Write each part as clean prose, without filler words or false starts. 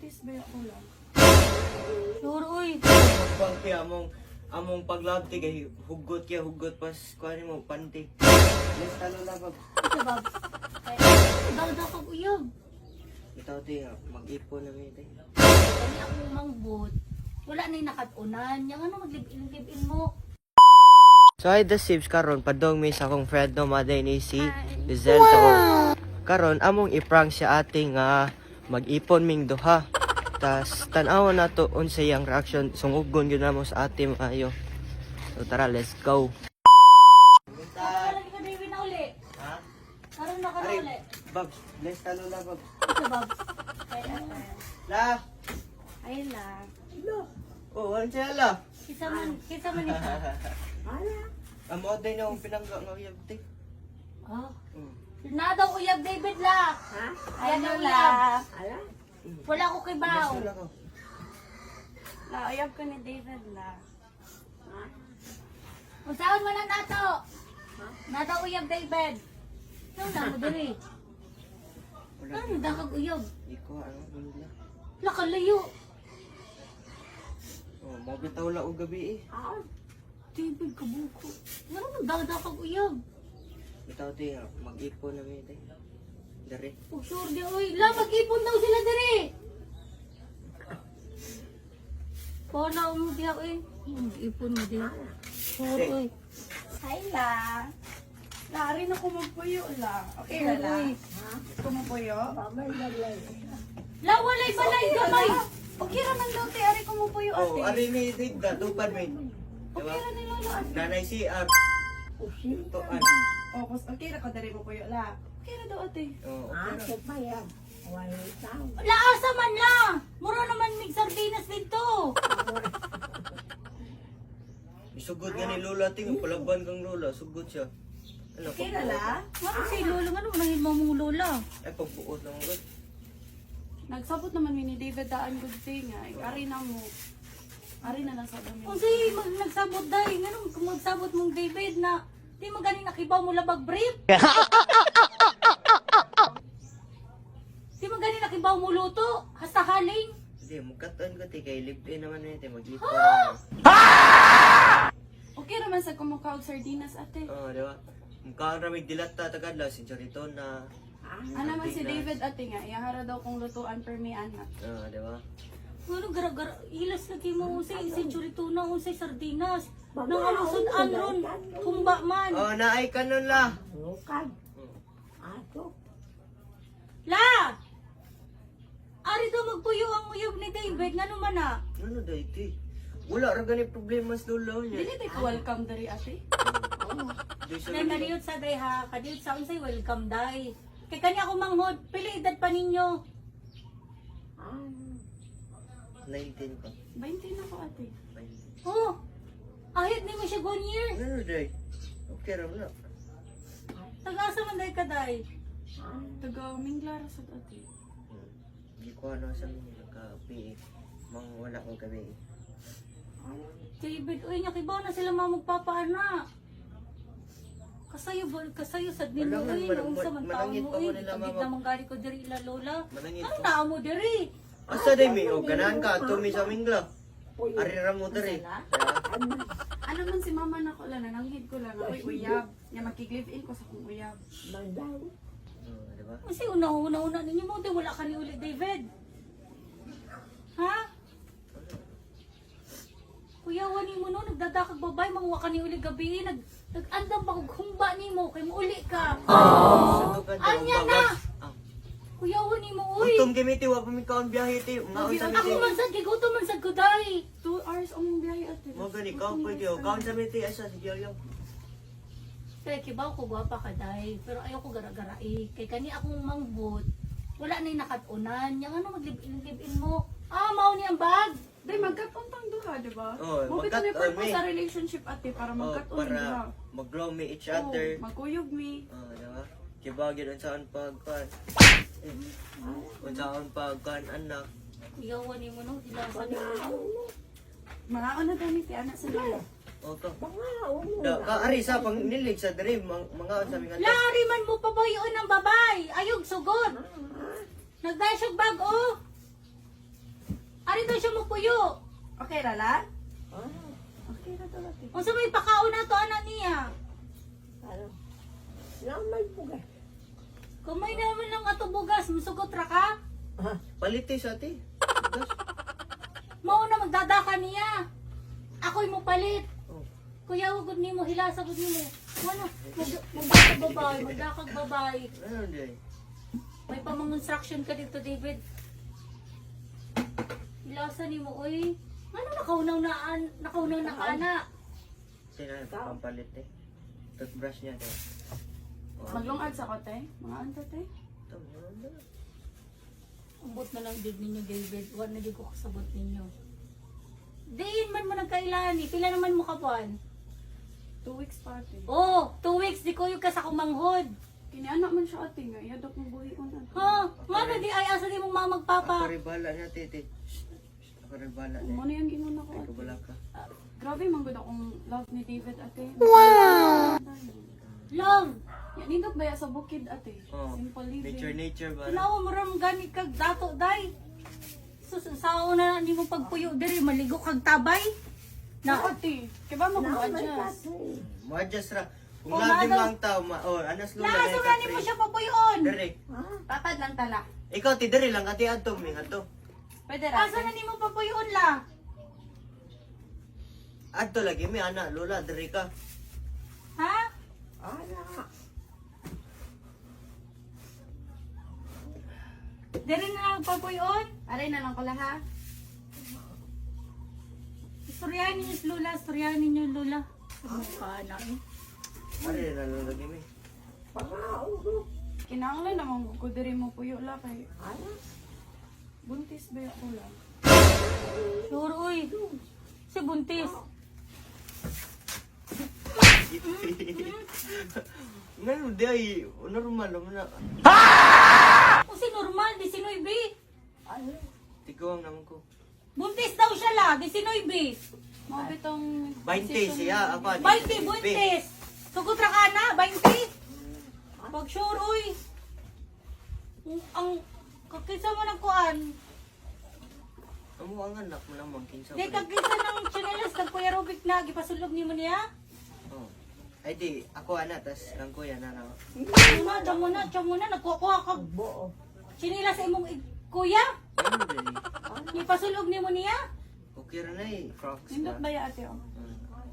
Buntis ba ako lang? Sure, uy. Pag kaya among paglabti kay hugot pas kuan mo panty. Yes, talo labag. Ito, Bob. Daw kag uyab. Itaw ti mag-ipon na mi tay. Kani akong mangbot. Wala na yung nakatunan. Yung ano, maglibin mo. So ay the sibs karon padong mi sa akong friend no maday ni si Lizelto. Karon among i-prank siya ating mag-ipon ming duha. Tas tan-aw na to unsay ang reaction sungugon gyud namo sa ating ayo. So tara, let's go. Karon ka David na uli. Ha? Karon na ka na Ari, uli. Bab, let's talo labag. Ito, Bob. La. Ay la. Oh, ano siya la? Kisa man ito. Amo day na akong pinangga nga uyab ti. Oh. Na daw uyab David la. Ha? Ayan ang la. Wala ko kay Bao. Wala ko. Naayab ko ni David la. Kung saan mo na nato? Na daw uyab David. Ano na mo diri? Wala. Ano na kag uyab? Iko ano bunda. Lakalayo. Oh, mabitaw la og gabi eh. David kabuko. Ano na kag uyab? Itaw ti mag-ipon na mi tay. Dari. Oh, sure di oy. La mag-ipon daw sila diri. Pala mo diya oy. Mag-ipon mo diya. Sure oy. Hi la. Lari na kumupuyo la. Okay na la? Kumupuyo? La walay balay gamay. Okay ra man daw te, ari kumupuyo Oh, ate. ari mi digda tupad mi. Okay ra ni lolo ate. Nanay si Ar. Tuan. Oh, mas okay ra ka dari mo puyo la. Okay ra daw ate. Oh, okay. La asa man la. Mura naman mig sardinas dito. Isugod nga ni Lola ting palaban kang Lola, sugod siya. Ano Okay ra la? Ano si lolo ano nang mo mong lola? Ay pagbuot lang gud. Nagsabot naman mi ni David daan good thing ay ari na mo. Ari na lang sa dami. Kung si nagsabot dai nganong kung magsabot mong David na di mo ganing nakibaw mo labag brief. Di mo ganing nakibaw mo luto hasta haling. Hindi mukatan ko ti kay live naman ni tay mag-ipon. Okay ra man sa kumukha og sardinas ate. Oh, di ba? Mukha ra mig dilata tagadla si Charito na. Ano man si David ate nga, iyahara daw kong lutuan per may anak. Oh, di ba? Ano gara-gara ilas lagi mo usay si churrituna usay sardinas. Nang alusod anron kumba man. Oh, naay kanon la. La! Ari daw magpuyo ang uyab ni David ngano man na? Ano daw iti? Wala ra gani problema sa Lola niya. Dili tay ko welcome dari ate. Di sa Nay kadiyot sa day ha, kadiyot sa unsay welcome day. Kay kanya ako manghod, pila edad pa ninyo? 19 pa. 20 na ko ate. 20. Oh. Ahit ni mo siya one year. Ano day? Okay ra na. Tagasa man day kaday. Taga Minglara sa ate. Di ko ano sa mga kape. Mang wala ko gabi. David, uy, nakibaw na sila mamagpapaana. Kasayo sad ni mo, uy, noong sa man taon manangit mo, pa uy. mo nila, Kabit mama. na manggali ko diri ila lola. Manangit Ano pa. na mo diri? Asa day mi o ganahan ka tumi sa mingla. Ari ra mo diri. Ano man si mama na ko lang, nananghid ko lang. Uy, uyab. Nga makig-live in ko sa kong uyab. Oh, di ba? Kasi una ninyo mo, di wala ka ni ulit, David. Ha? Kuya, wani mo no, nagdadakag babay, manguha ka ni ulit gabi, nag-andam pa kung humba ni mo, kay mauli ka. Anya na! Kuya, wani mo, uy. Utom gimiti wa pa mi kaon biyahe ti. Maon sa Ako miti. man sad, kay gutom man sad ko, day. 2 hours ang biyahe ate. Mo gani ka pwede o kaon sa miti asa si Yoyo. Kaya kibaw ko gwapa ka, day. Pero ayaw ko gara-garai. Kay kani akong mangbot, wala na yung nakatunan. Yung ano, maglibin mo. Ah, mao ni ang bag. Day, magkatuntang duha, di ba? Oh, Mupit na magkat- purpose may- sa relationship ate para Oh, magkatuntang duha. para mag-grow me each Oh, other. magkuyog mi. Oh, di ba? Kiba gyud ang saan pagkuan. Kung saan pagkuan anak. Kuya, wani mo no, ilasan mo. Mga ano daw ni ti anak sa lola. O to. Da ka ari sa pang nilig sa diri mga sa mga Lari man mo pabayoon ng babay. Ayog sugod. Nagdasyog bag oh. puyo. Okay ra la? Okay ra to ate. Unsa may pakaon na to anak niya? Kumay naman lang ato bugas, musugot ra ka. Palitis ate. Bugas. Mao na magdadaka niya. Ako'y mo palit. Oh. Kuya, wag ni mo hilasa gud nimo. Ano? Magdakag babae, magdakag babae. Ano di? May pamang instruction ka dito, David. Hilasa nimo oy. Ano nakaunaw na kana? Sila pampalit eh. Toothbrush niya eh. Maglungad sa ko te. Mga anto te. Ambot na lang din ninyo, David. Wala na di ko kasabot ninyo. Diin man mo nagkailani. Pila naman mo kapuan? 2 weeks pa ate. Oh, 2 weeks. Di ko yung ka sa kumanghod. Kinianak man siya ate nga. Iyadok mong buhi ko na. Ha? Mano di ay asa di mong Ako mamagpapa? rin bahala niya titi. Ako rin bahala niya. Umano yung ginuna ko Ay, ate. kabala ka. Grabe man gud akong love ni David ate. Love! Yan nindot baya sa bukid ate. Oh, Simple living. nature ba? Tanawa mo ram gani kag dato day. Sus, sao na hindi mo pagpuyo diri maligo kag tabay. Na ate. Kaya ba mag-adjust? Ma-adjust ra. Kung Oh, lagi madam. mang tao, anas lula Naaso na ni mo siya papuyon. Dere. Tatad lang tala. Ikaw ti dere lang ati adto mi adto. Pwede ra Asa na ate. ni mo papuyon la? Adto lagi mi ana lula dere ka. Ha? Diri na lang papuyon. Aray na lang ko ha. Istoryahin ninyo si Lola, istoryahin ninyo yung Lola. Mukha na eh. Are na lang lagi mi. Kinahanglan naman ko diri mo puyo la kay. Buntis ba ako lang? Sure, uy. Si Buntis. Ngayon di ay normal mo na. O si normal, 19. Tigawang naman ko. Buntis daw siya la, 19. Mga bitong 20 siya ako. 20, buntis. Sugot ra ka na, 20. Pag sure, uy. Ang kakisa mo ng kuan. Amo ang anak mo naman kinsa. Di kakisa ng chinelas, kag Kuya Rubik na, gipasulog ni mo niya. Oh. Ay di ako ana tas ang kuya na na. Damo na, nagkukuha kag chinelas sa imong kuya. Ano dali? Gipasulog ni mo niya. Okay ra na eh. Crocs nindot ba? ba ya ate oh.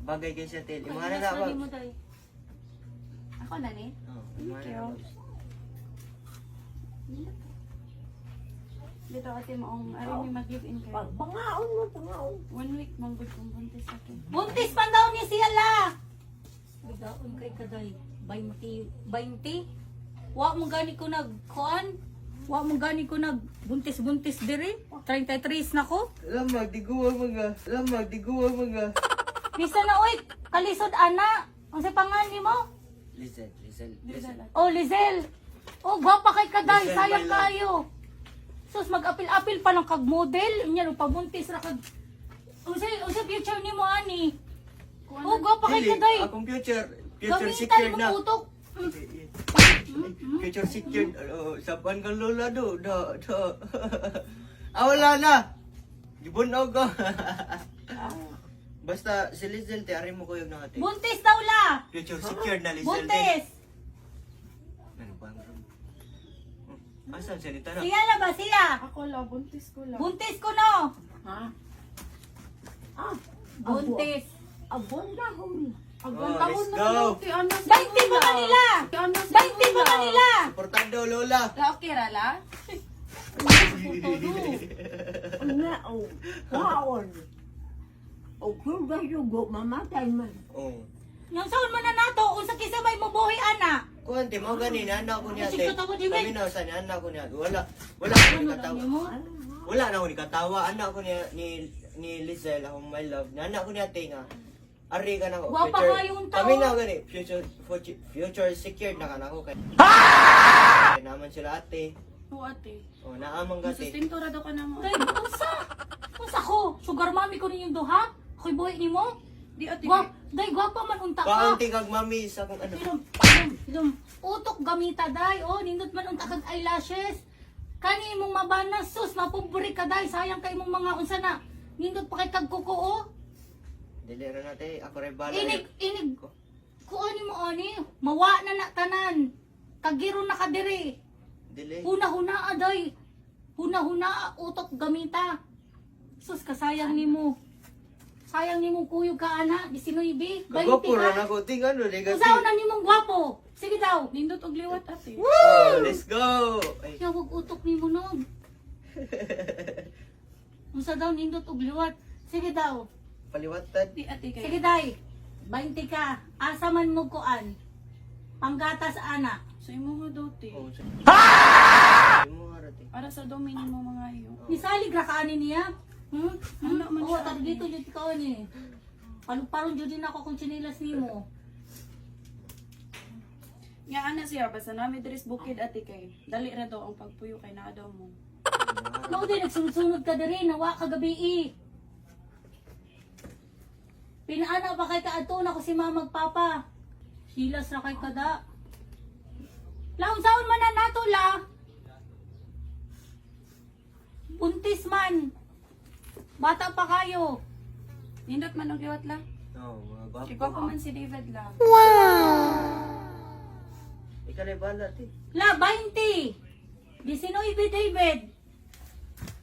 Bagay kay sa tel. Imo na Chinelas na ba? ni mo, day. Ako na ni. Oh, Thank imo na you. na. Dito ate maong aray mi mag-give in kay. Pangaon mo, pangaon. 1 week man gud kong buntis ate. Buntis man daw ni siya la. Bigaon kay kaday. 20. Wa mo gani ko nagkuan. Wa mo gani ko nag buntis diri. 33 na ko. Lamag diguwa mga. Lamag diguwa mga. Bisa na oy, kalisod ana. Ang sa pangalan nimo? Listen. Oh, Lizelle. Oh, gwapa kay kaday, Lizelle, sayang my love. kayo. Sus mag-apil-apil pa lang kag model, unya no pabuntis ra kag. Unsa future nimo ani? Oh, gwapa kay kaday. Akong future Gamitan secured mo na. utok. Future secured. Sapan kang lola do. Wala na. Gibunog ko. Basta si Lizelle, ari mo ko yung nakati. Buntis daw la. Future secured na Lizelle. Buntis. Ano ba? Asan salita na? Siya na ba siya? Ako la buntis ko la. Buntis ko no. Ha? Ah, Buntis. abon na huli. Agwan Oh, taon let's na go. lang ti anas. 20 pa kanila. 20 pa kanila. Importando lola. La okay ra la. Nga, oh, kaon. O, kung gayugo, mamatay man. Oh. Nang saon man na nato unsa kisa may mabuhi ana. Kuante mo ganin anak ko niya. Sige, katawa, Jimmy. Kami na sa niya anak ko niya. Wala ko ni katawa. mo? Wala na ako ni katawa. Anak ko niya ni Lizelle, akong my love. Na anak ko niya tinga. Ari ka na ko. Gwapa nga yung tao. Kami na gani. Future secured na ka na ko. Kaya naman sila ate. O ate. Oh, naamang gati. Sustento ra daw ka na mo. Day, unsa ko? Sugar mommy ko ninyong duha? Ako'y buhi nimo? Di ate. Day, gwapa man unta ka. Kaunti kag mami sa kung ano. Ilom. Utok gamita day. Oh, nindot man unta kag eyelashes. Kani imong mabana sus, mapubri ka day. Sayang kay imong mga unsa na. Nindot pa kay kagkuko, Dili ra natin, ako rin bala. Inig, kuan mo ani, mawa na na tanan. Kagiro na ka diri. Dili. Huna-huna aday. Huna-huna utok gamita. Sus kasayang nimo. Sayang nimo kuyog ka ana, 19, 20 Kagwapo ra ka. na ko, tingnan no, negative. Usaw na nimong gwapo. Sige daw. Nindot og liwat ate. Oh, let's go! Ay, Kaya wag utok nimo nog. Unsa daw nindot og liwat. Sige daw. paliwatan. Di ate kay. Sige day. 20 ka. Asa man mo kuan. Panggatas ana. Sa imo nga daw te. Oh, sige. Ay mo nga rati. Para sa domain mo mga iyo. Nisalig ra ka ani niya. Ano man Oo, siya, tar dito jud ikaw ni. Palong-palong jud din ako kung chinilas nimo. Nga ana siya basta nami dres bukid ate kay. Dali ra daw ang pagpuyo kay naa daw mo. Mao din nagsunod-sunod ka diri nawa ka gabi. Pinaana pa kay kaadto na ko si mama magpapa. Hilas ra kay kada. Laon saon man na nato la. Buntis man. Bata pa kayo. Nindot man og liwat lang. Oo, mga gwapo. Ikaw pa man si David lang. Ikaw na bala, ti. La 20. 19 David.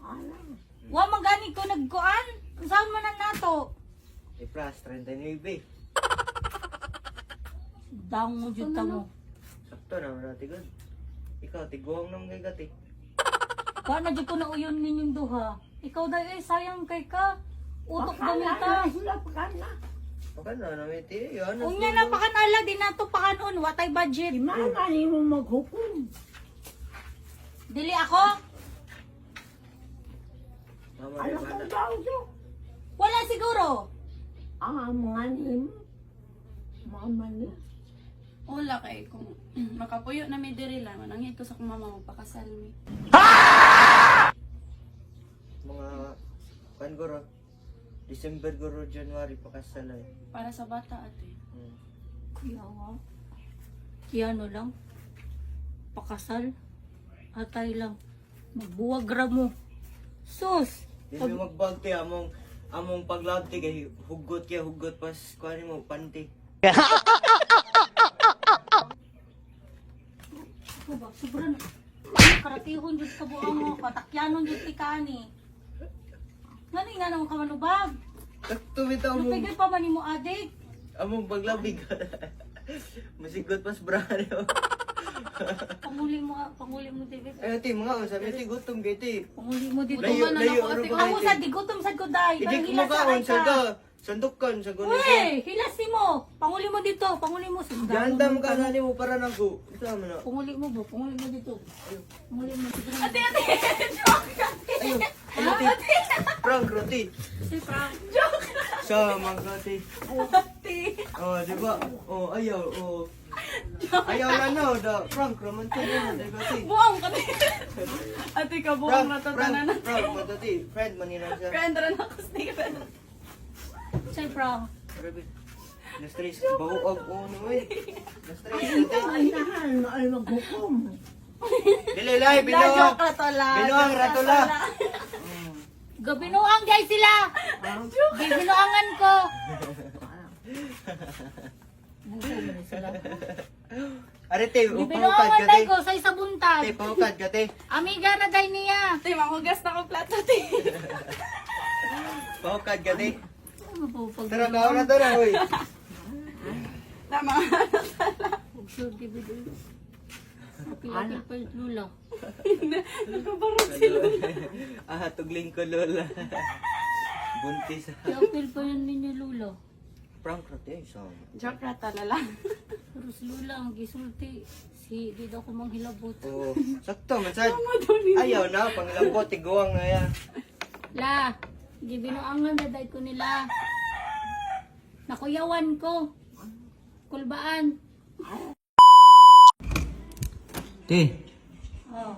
Alam. Wa magani ko nagkuan. Saan man na nato? I-plus, 39. Daong mo jud ta mo. Sakto na, rati good. Ikaw, tiguang nang kay gati. Wa na jud ko na uyon ninyong duha. Ikaw dai sayang kay ka. Utok Pakala gamita. na sila, pakala. Baka na, namiti. Yan, Unya na pakanala din nato pakanon watay budget. Di mama ni mo maghukom. Dili ako. Mama, Alam bala. ko daw do. Wala siguro. Mga ni mo. Mama ni. Wala kay kung makapuyo na mi diri lang manangit ko sa akong mama magpakasal mi. Mga, kan guro. December guro, January, pakasalay. Para sa bata ate. Yawa. Kiyano lang. Pakasal. Atay lang. Magbuwag ra mo. Sus. Di mo magbagti, among paglabti kay hugot pas kuha mo, panty. Ako ba? Sobrang karatihon dyan sa buong mo. Patakyanon dyan ti kani. Ngani nga naman ka manubag. Tumita mo, Napigay pa man ni mo adik. among paglabig. Masigot pas brano. Panguli mo David. Ay, ti, mga sabi ti, gutom kay ti. Panguli mo dito. Layo, Gutom na layo, ako, ano ate, ba Ako kayo, sa ti? digutom sa goday. Hindi Parang ko hilas sa makaon, ka. sandukan, sa gulo Uy, hilas ni mo. Panguli mo dito. Panguli mo. Ganda mo ka na mo para nang ko. Ito mo na. Panguli mo ba? Panguli mo dito. Panguli mo. Ate ate. Ayun, ano ti? Prank, roti. Si Frank. Sa mga ti. Ate. Oh, di ba? Oh, ayaw, oh. Ayaw na no, da prank romantic na, di ba ti? Buang ka te. Ate ka buang na to tanan. Prank, matati. Friend, manina siya. Friend ra na ko Steven. Si Frank. Grabe. Na-stress, bauag ko ano eh. Na-stress, roti. Ay nahan, ay maghukom. Dili lai, binuang. Binuang, ratola. Gabinuang guys sila. Gabinuangan ko. Arete, upahukad Gabinuangan ka day te. ko sa isa buntag. Te, pahukad ka te. Amiga na day niya. Ate, manghugas na ko plato te. Pahukad ka te. Ano ba pag Tara, kao na tara, hoy. Tama. sure dibido. Apil-apil pa yung lula. Nakabarog sila. Tugling ko, lola. Buntis. Apil pa yun ninyo lula. Prank roti, isang. Joke ra talala. Pero si lula ang gisulti. Si di daw ko manghilabot. Oo. Sakto, mansad. Ayaw na, pangilambot, tiguang na yan. La, gibinuangan na day ko nila. Nakuyawan ko. Kulbaan. Te, Oh.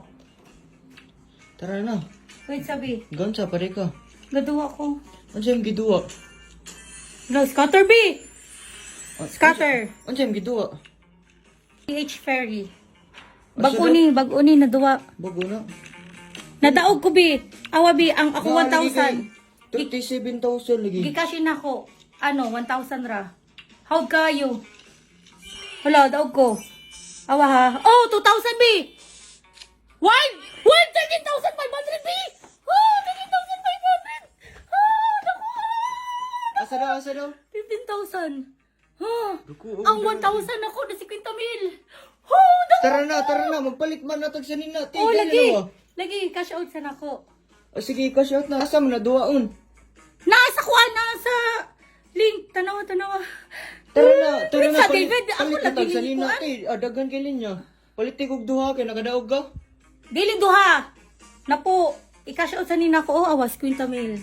tara na. Wait, sabi. Gansa, pare ka. Gaduwa ko. Ano siyang giduwa? No, scatter B! Scatter. Ano siyang giduwa? PH Ferry. Asa Bag-uni na duwa. Bago na. Nadaog ko B. Awa B, ang ako Gani, 1,000. 37,000 lagi. Gikashin ako. 1,000 ra. How kayo? Hala, daog ko. Awa ha. Oh, 2,000 B! One! 13,500 B! Oh, 13,500! Oh, naku! Asa daw? 15,000. Oh, Naku, ang 1,000 ako na 50,000. Oh, naku! Tara na, magpalit man natag sa nina. Oh, lagi, cash out sa nako. Sige, cash out na. Asa mo na duwaon? Nasa kuha, nasa link. Tanawa. Tara na. Sa David, ako palit natag lagi sa ni nina. kuan. Dagan kilin niya. Palit kog duha kay nakadaog ka. Dili duha. Napo, i-cash out sa nina ko. Oh, awas, 50,000.